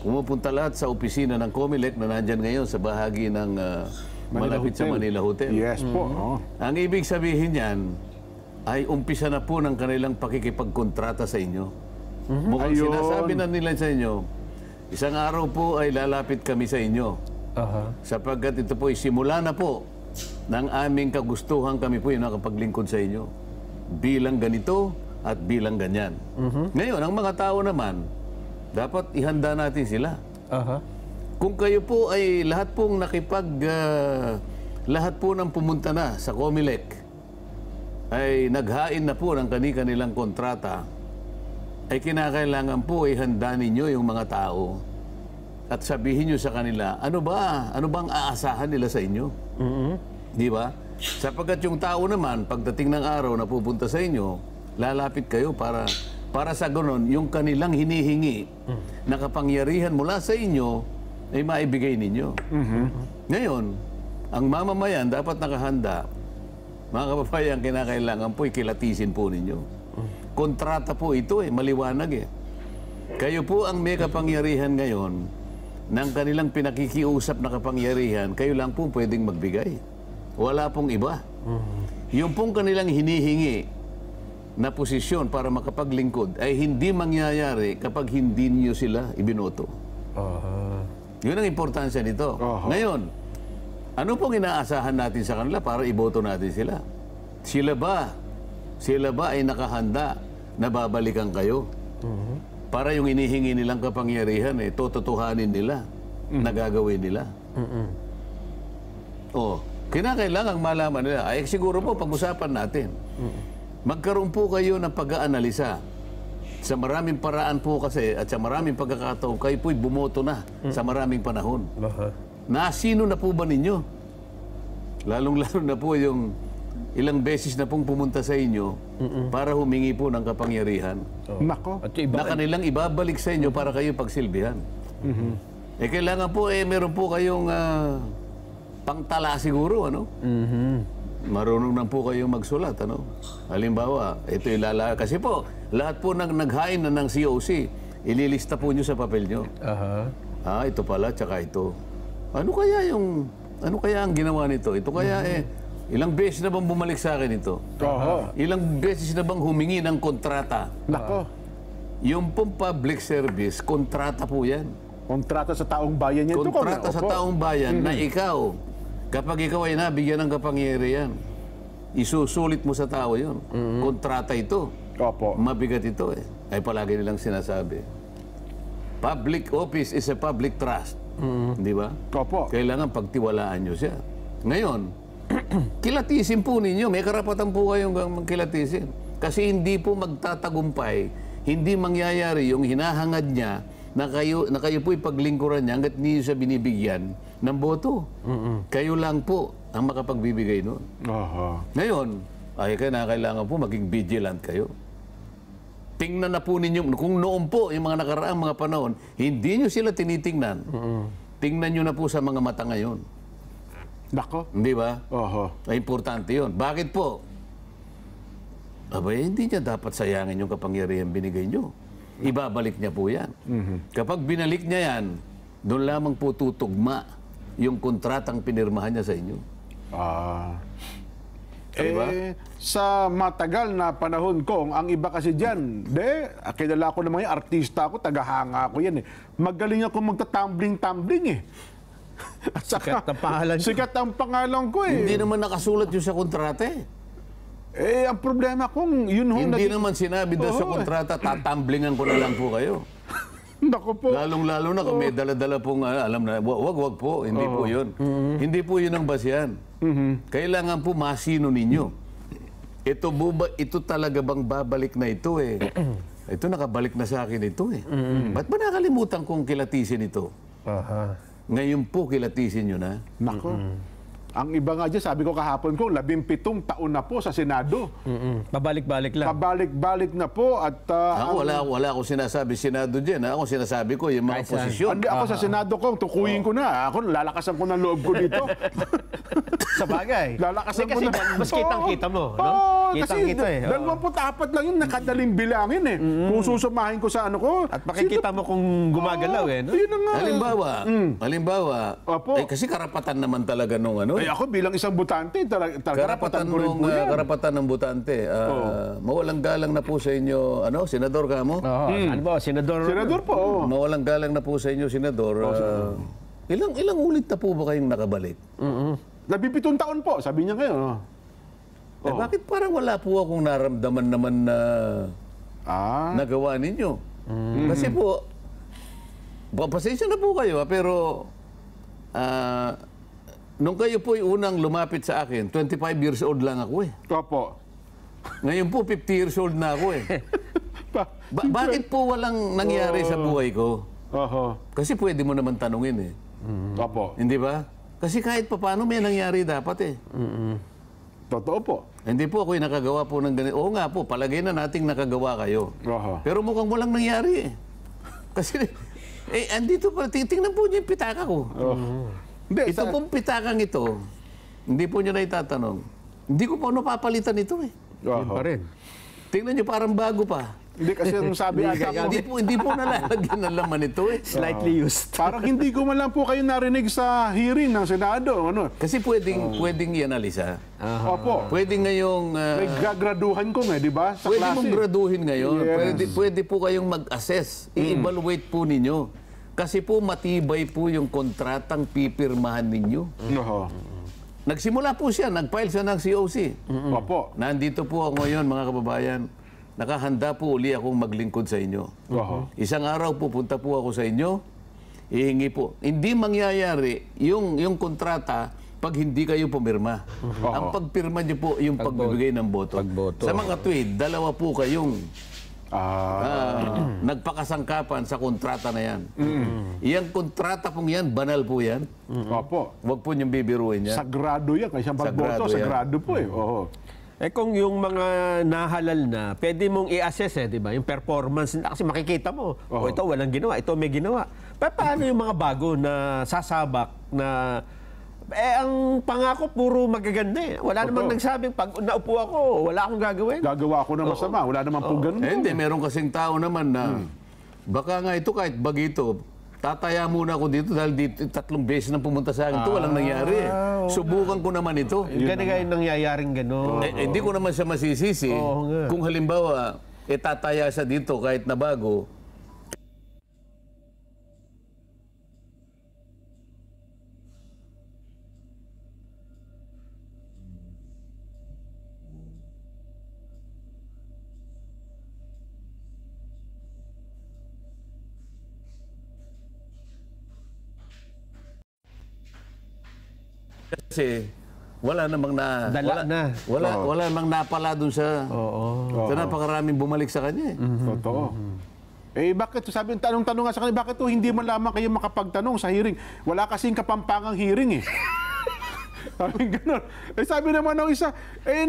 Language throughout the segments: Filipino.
Pumupunta lahat sa opisina ng COMELEC na nandyan ngayon sa bahagi ng malapit sa Manila Hotel. Yes po. Ang ibig sabihin yan ay umpisa na po ng kanilang pakikipagkontrata sa inyo. Mukhang sinasabi na nila sa inyo, isang araw po ay lalapit kami sa inyo. Sapagkat ito po ay simula na po ng aming kagustuhan kami po yung nakapaglingkod sa inyo. Bilang ganito at bilang ganyan. Ngayon, ang mga tao naman, dapat ihanda natin sila. Kung kayo po ay lahat pong lahat po ng pumunta na sa COMELEC ay naghain na po ng kanilang kontrata, ay kinakailangan po ay handa ninyo yung mga tao at sabihin nyo sa kanila, ano bang aasahan nila sa inyo? Di ba? Sapagkat yung tao naman, pagdating ng araw na pupunta sa inyo, lalapit kayo para sa ganoon, yung kanilang hinihingi na kapangyarihan mula sa inyo ay maibigay ninyo. Ngayon, ang mamamayan dapat nakahanda. Mga kababayan, kinakailangan po ikilatisin po ninyo. Kontrata po ito maliwanag Kayo po ang may kapangyarihan ngayon ng kanilang pinakikiusap na kapangyarihan, kayo lang po pwedeng magbigay. Wala pong iba. Yung pong kanilang hinihingi na posisyon para makapaglingkod ay hindi mangyayari kapag hindi niyo sila ibinoto. Yun ang importansya nito. Ngayon, ano pong inaasahan natin sa kanila para iboto natin sila? Sila ba ay nakahanda na babalikan kayo? Para yung inihingi nilang kapangyarihan, tototohanin nila, na gagawin nila. Kinakailangang malaman nila. Ay, siguro po, pag-usapan natin. Magkaroon po kayo ng pag-aanalisa. Sa maraming paraan po kasi, at sa maraming pagkakataon, kayo po'y bumoto na sa maraming panahon. Nasino na po ba ninyo? Lalong-lalo na po yung ilang beses na pong pumunta sa inyo para humingi po ng kapangyarihan. Nako. Na kanilang ibabalik sa inyo para kayo pagsilbihan. Kailangan po, meron po kayong pangtala siguro, Marunong na po kayong magsulat, Halimbawa, ito kasi po, lahat po naghain na ng COC, ililista po nyo sa papel nyo. Ito pala, tsaka ito. Ano kaya ang ginawa nito? Ito kaya ilang beses na bang bumalik sa akin ito? Ilang beses na bang humingi ng kontrata? Nako. Yung pong public service, kontrata po yan. Kontrata sa taong bayan yan. Kontrata sa taong bayan na ikaw, kapag ikaw ay nabigyan ng kapangyarihan, isusulit mo sa tao yun. Kontrata ito. Mabigat ito Ay palagi nilang sinasabi. Public office is a public trust. Di ba? Kailangan pagtiwalaan nyo siya. Ngayon, kilatisin po ninyo. May karapatan po kayong kilatisin. Kasi hindi po magtatagumpay, hindi mangyayari yung hinahangad niya na kayo po'y paglingkuran niya hanggat hindi siya binibigyan ng boto. Kayo lang po ang makapagbibigay noon. Ngayon, kailangan po maging vigilant kayo. Tingnan na po ninyo, kung noon po, yung mga nakaraang mga panahon, hindi nyo sila tinitingnan. Tingnan nyo na po sa mga mata ngayon. Nako. Hindi ba? Ay importante yun. Bakit po? Hindi niya dapat sayangin yung kapangyarihan binigay nyo. Ibabalik niya po yan. Kapag binalik niya yan, doon lamang po tutugma yung kontratang pinirmahan niya sa inyo. Sa matagal na panahon kong, ang iba kasi dyan, kilala ko naman yung artista ako, tagahanga ako yan Magaling ako magta-tumbling-tumbling At saka, sikat ang pangalan ko. Sikat ang pangalan ko Hindi naman nakasulat yun sa kontrata ang problema kong yun hindi naman sinabi doon sa kontrata, tatamblingan ko na lang po kayo. Naku po. Lalong-lalo na kung may dala-dala pong, alam na, wag po, hindi po yun. Hindi po yun ang basyan. Kailangan po masino ninyo. Ito talaga bang babalik na ito Ito nakabalik na sa akin ito Ba't ba nakalimutan kong kilatisin ito? Ngayon po kilatisin nyo na. Nako. Ang iba nga dyan, sabi ko kahapon ko, 17 taon na po sa Senado. Pabalik-balik lang. Pabalik-balik na po at... Ako, wala akong sinasabi Senado dyan. Ako sinasabi ko yung mga Kahit saan. posisyon. Hindi ako sa Senado ko, tukuyin ko na. Ako, lalakasan ko ng loob ko dito. Sa bagay. Lalakasan Kasi ko na. mas kitang-kita mo, no? Kasi Kitang-kita eh. Oo. 24 lang yun, nakadaling bilangin eh. Kung susumahin ko sa ano ko. At makikita mo kung gumagalaw eh, no? Yun na nga. Halimbawa, Opo. kasi karapatan naman talaga nung ano. Ako bilang isang butante, karapatan ko rin po yan. Karapatan ng butante. Mawalang galang na po sa inyo, senador ka mo? Oo. Ano ba, senador? Senador po. oo. Mawalang galang na po sa inyo, senador. Ilang ulit na po ba kayong nakabalik? 17 taon po, sabi niya ngayon. Bakit parang wala po akong naramdaman naman na nagawa ninyo? Kasi po, pasensya na po kayo, pero nung kayo po yung unang lumapit sa akin, 25 years old lang ako eh. Opo. Ngayon po, 50 years old na ako eh. Bakit po walang nangyari sa buhay ko? Oho. Kasi pwede mo naman tanungin eh. Opo. Hindi ba? Kasi kahit papaano may nangyari dapat eh. Totoo po. Hindi po ako yung nakagawa po ng ganito. Oo nga po, palagay na nating nakagawa kayo. Oho. Pero mukhang walang nangyari eh. Kasi, andito pa, titingnan po niyo yung pitaka ko. Hindi, Ito pong pitakang ito, hindi po niyo na itatanong. Hindi ko po napapalitan ito eh. Yun pa rin. Tingnan niyo, parang bago pa. Hindi kasi yung sabi ata ko, Hindi po nalalagyan ng laman ito eh. Slightly used. parang hindi ko man lang po kayo narinig sa hearing ng Senado. Ano? Kasi pwedeng i-analisa. Opo. Pwedeng ngayong... Naggagraduhan ko di ba? Sa pwede klase. mong graduhin ngayon. Yes. Pwede po kayong mag-assess. I-evaluate po ninyo. Kasi po matibay po yung kontratang pipirmahan ninyo. Oho. Nagsimula po siya, nag-file siya ng COC. Opo. Nandito po ako ngayon, mga kababayan. Nakahanda po uli akong maglingkod sa inyo. Oho. Isang araw pupunta po ako sa inyo, ihingi po. Hindi mangyayari yung kontrata pag hindi kayo pumirma. Ang pagpirma niyo po yung pagbibigay ng boto. Pagboto. Sa mga tweet, dalawa po kayong Ah. nagpakasangkapan sa kontrata na yan. Iyang kontrata pong yan, banal po yan. Opo. Huwag po niyong bibiruin yan. Sagrado yan. Kasi ang pagboto, Sagrado yan. sagrado po eh. Oho. Eh kung yung mga nahalal na, pwede mong i-assess di ba? Yung performance, kasi makikita mo, ito walang ginawa, ito may ginawa. Paano yung mga bago na sasabak na, ang pangako puro magaganda eh. Wala namang nagsabing, pag naupo ako, wala akong gagawin. Gagawa ako ng masama. Wala naman po ganun. Hindi, meron kasing tao naman na, baka nga ito kahit bagito, tataya muna ako dito dahil dito 3 beses na pumunta sa akin. Ito walang nangyari eh. Subukan ko naman ito. Ganun yung nangyayaring gano'n. Hindi ko naman siya masisisi. Oo nga. Kung halimbawa, tataya siya dito kahit na bago, kasi wala namang wala namang napala dun sa napakaraming bumalik sa kanya eh. Totoo. Bakit sabi, tanong-tanong nga sa kanila, bakit hindi man lamang kayo makapagtanong sa hearing? Wala kasing kapampangang hearing eh. Sabi gano'n. Sabi naman ng isa,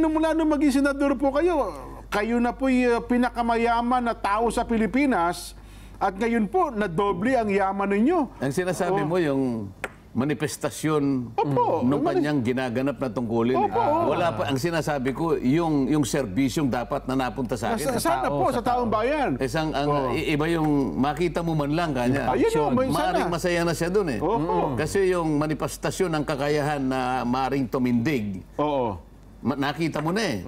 nung mula nung maging senador po kayo na po pinakamayaman na tao sa Pilipinas at ngayon po, nadoble ang yaman ninyo. Ang sinasabi mo yung manifestasyon nung kanyang ginaganap na tungkulin. Wala pa, ang sinasabi ko, yung serbisyong dapat na napunta sa akin. Sana po, sa taong bayan. Iba yung makita mo man lang kanya. Ayun, Maaring masaya na siya dun eh. Kasi yung manifestasyon ng kakayahan na maaring tumindig, nakita mo na eh.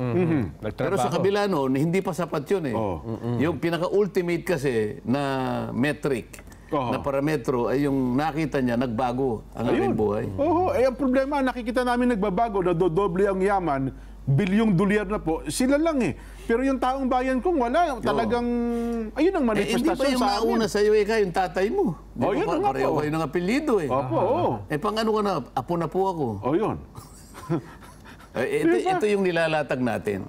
Pero sa kabila noon, hindi pa sapat yun eh. Yung pinaka-ultimate kasi na metric, na parametro ay yung nakita niya, nagbago ang aking buhay. Ang problema, nakikita namin nagbabago, nadodoble ang yaman, bilyong dolyar na po, sila lang eh. Pero yung taong bayan kong wala, talagang, ayun ang manifestasyon sa amin. Hindi ba yung nauna sa iyo, yung tatay mo? Yun na nga pareho po. kayo ng apelyido eh. Pang ano ka na, apo na po ako. Yun. Ito yung nilalatag natin.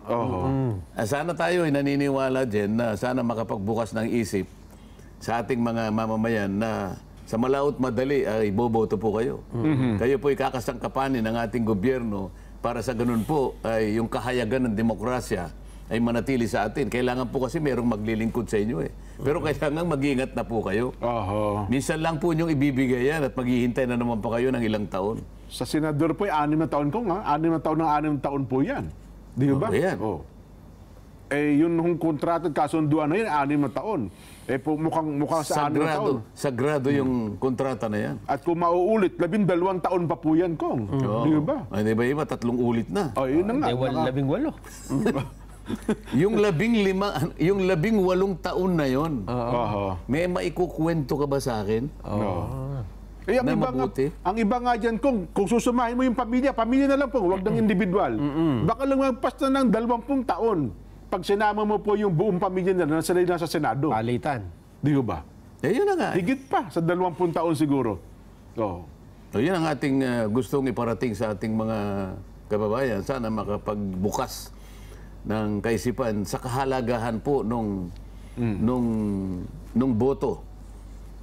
Sana tayo ay naniniwala din na sana makapagbukas ng isip sa ating mga mamamayan na sa malaot madali ay boboto po kayo. Kayo po ikakasangkapanin ng ating gobyerno para sa ganun po ay yung kahayagan ng demokrasya ay manatili sa atin. Kailangan po kasi merong maglilingkod sa inyo eh. Pero kailangan mag-iingat na po kayo. Oho. Minsan lang po inyong ibibigay yan at maghihintay na naman pa kayo ng ilang taon. Sa senador po, 6 na taon ko nga. 6 na taon ng 6 taon po yan. Di ba? Ayan. Oh. Eh, yun yung kontrata at kasunduan na yan, 6 na taon. Eh, po, mukhang sa 6 na taon. Sagrado yung kontrata na yan. At kung mauulit, 12 taon pa po yan, Kong. Di ba? Ay, di ba iba? 3 ulit na. Oh, yun na nga. 18. Yung 18 taon na yon, Oho. may maikukwento ka ba sa akin? Eh, ang Na iba mabuti. ang iba nga dyan, kung susumahin mo yung pamilya na lang po, huwag ng individual. Baka lang magpas na ng 20 taon. Pag sinama mo po yung buong pamilya na nasa Senado. Palitan. Di ba? Eh, yun na nga. Higit pa sa 20 taon siguro. Oh. So, yun ang ating gustong iparating sa ating mga kababayan. Sana makapagbukas ng kaisipan sa kahalagahan po nung boto.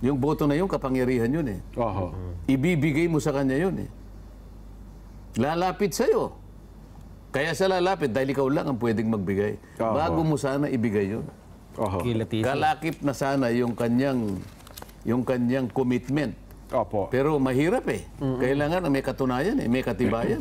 Yung boto na yun, kapangyarihan yun eh. Oho. Ibibigay mo sa kanya yun eh. Lalapit sa'yo. Kaya sa lalapit, dahil ikaw lang ang pwedeng magbigay. Oho. Bago mo sana ibigay yun. Oho. Kilatisin. Kalakip na sana yung kanyang commitment. Opo. Pero mahirap eh. Kailangan may katunayan eh, may katibayan.